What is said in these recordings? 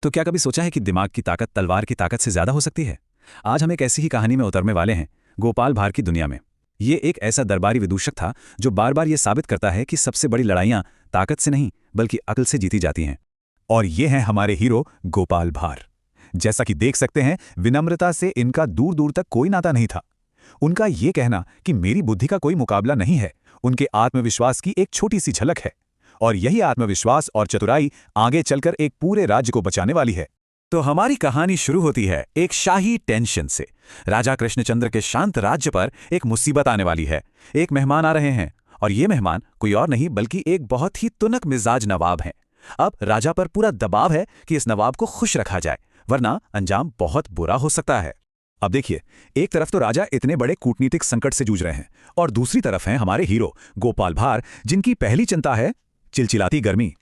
तो क्या कभी सोचा है कि दिमाग की ताकत तलवार की ताकत से ज्यादा हो सकती है? आज हम एक ऐसी ही कहानी में उतरने वाले हैं, गोपाल भार की दुनिया में। ये एक ऐसा दरबारी विदूषक था जो बार बार ये साबित करता है कि सबसे बड़ी लड़ाइयां ताकत से नहीं बल्कि अक्ल से जीती जाती हैं। और ये हैं हमारे हीरो गोपाल भार। जैसा कि देख सकते हैं, विनम्रता से इनका दूर दूर तक कोई नाता नहीं था। उनका ये कहना कि मेरी बुद्धि का कोई मुकाबला नहीं है, उनके आत्मविश्वास की एक छोटी सी झलक है। और यही आत्मविश्वास और चतुराई आगे चलकर एक पूरे राज्य को बचाने वाली है। तो हमारी कहानी शुरू होती है एक शाही टेंशन से। राजा कृष्णचंद्र के शांत राज्य पर एक मुसीबत आने वाली है। एक मेहमान आ रहे हैं और ये मेहमान कोई और नहीं बल्कि एक बहुत ही तुनक मिजाज नवाब हैं। अब राजा पर पूरा दबाव है कि इस नवाब को खुश रखा जाए, वरना अंजाम बहुत बुरा हो सकता है। अब देखिए, एक तरफ तो राजा इतने बड़े कूटनीतिक संकट से जूझ रहे हैं और दूसरी तरफ हैं हमारे हीरो गोपाल भार, जिनकी पहली चिंता है चिलचिलाती गर्मी।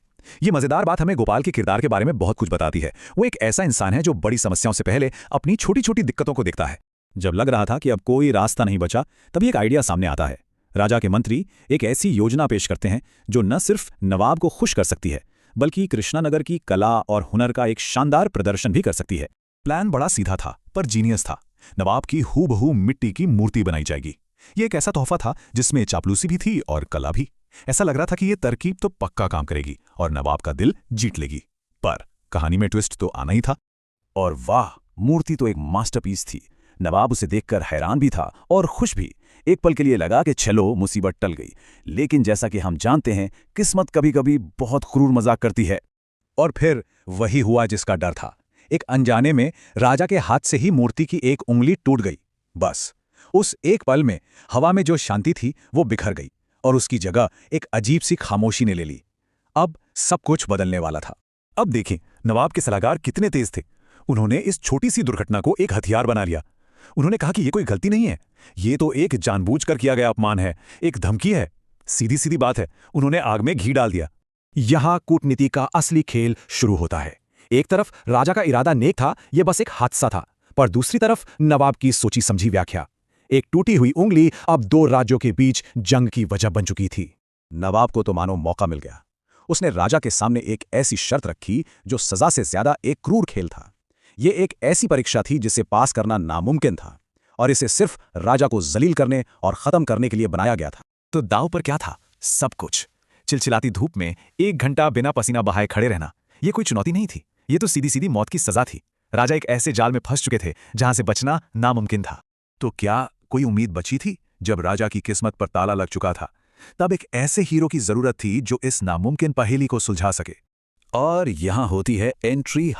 ये मजेदार बात हमें गोपाल के किरदार के बारे में बहुत कुछ बताती है। वो एक ऐसा इंसान है जो बड़ी समस्याओं से पहले अपनी छोटी छोटी दिक्कतों को देखता है। जब लग रहा था कि अब कोई रास्ता नहीं बचा, तभी एक आइडिया सामने आता है। राजा के मंत्री एक ऐसी योजना पेश करते हैं जो न सिर्फ नवाब को खुश कर सकती है बल्कि कृष्णानगर की कला और हुनर का एक शानदार प्रदर्शन भी कर सकती है। प्लान बड़ा सीधा था पर जीनियस था। नवाब की हूबहू मिट्टी की मूर्ति बनाई जाएगी। ये एक ऐसा तोहफा था जिसमें चापलूसी भी थी और कला भी। ऐसा लग रहा था कि ये तरकीब तो पक्का काम करेगी और नवाब का दिल जीत लेगी। पर कहानी में ट्विस्ट तो आना ही था। और वाह, मूर्ति तो एक मास्टरपीस थी। नवाब उसे देखकर हैरान भी था और खुश भी। एक पल के लिए लगा कि चलो मुसीबत टल गई, लेकिन जैसा कि हम जानते हैं, किस्मत कभी कभी बहुत क्रूर मजाक करती है। और फिर वही हुआ जिसका डर था। एक अनजाने में राजा के हाथ से ही मूर्ति की एक उंगली टूट गई। बस उस एक पल में हवा में जो शांति थी वो बिखर गई और उसकी जगह एक अजीब सी खामोशी ने ले ली। अब सब कुछ बदलने वाला था। अब देखें, नवाब के सलाहकार कितने तेज थे। उन्होंने इस छोटी सी दुर्घटना को एक हथियार बना लिया। उन्होंने कहा कि ये कोई गलती नहीं है, ये तो एक जानबूझकर किया गया अपमान है, एक धमकी है। सीधी सीधी बात है, उन्होंने आग में घी डाल दिया। यहां कूटनीति का असली खेल शुरू होता है। एक तरफ राजा का इरादा नेक था, यह बस एक हादसा था, पर दूसरी तरफ नवाब की सोची समझी व्याख्या। एक टूटी हुई उंगली अब दो राज्यों के बीच जंग की वजह बन चुकी थी। नवाब को तो मानो मौका मिल गया। उसने राजा के सामने एक ऐसी शर्त रखी जो सजा से ज्यादा एक क्रूर खेल था। यह एक ऐसी परीक्षा थी जिसे पास करना नामुमकिन था और इसे सिर्फ राजा को जलील करने और खत्म करने के लिए बनाया गया था। तो दांव पर क्या था? सब कुछ। चिलचिलाती धूप में 1 घंटा बिना पसीना बहाए खड़े रहना, यह कोई चुनौती नहीं थी, ये तो सीधी सीधी मौत की सजा थी। राजा एक ऐसे जाल में फंस चुके थे जहां से बचना नामुमकिन था। तो क्या कोई उम्मीद बची थी? जब राजा की किस्मत पर ताला लग चुका था, तब एक ऐसे हीरो की जरूरत थी जो इस नामुमकिन पहेली को सुलझा सके। और यहां होती है एंट्री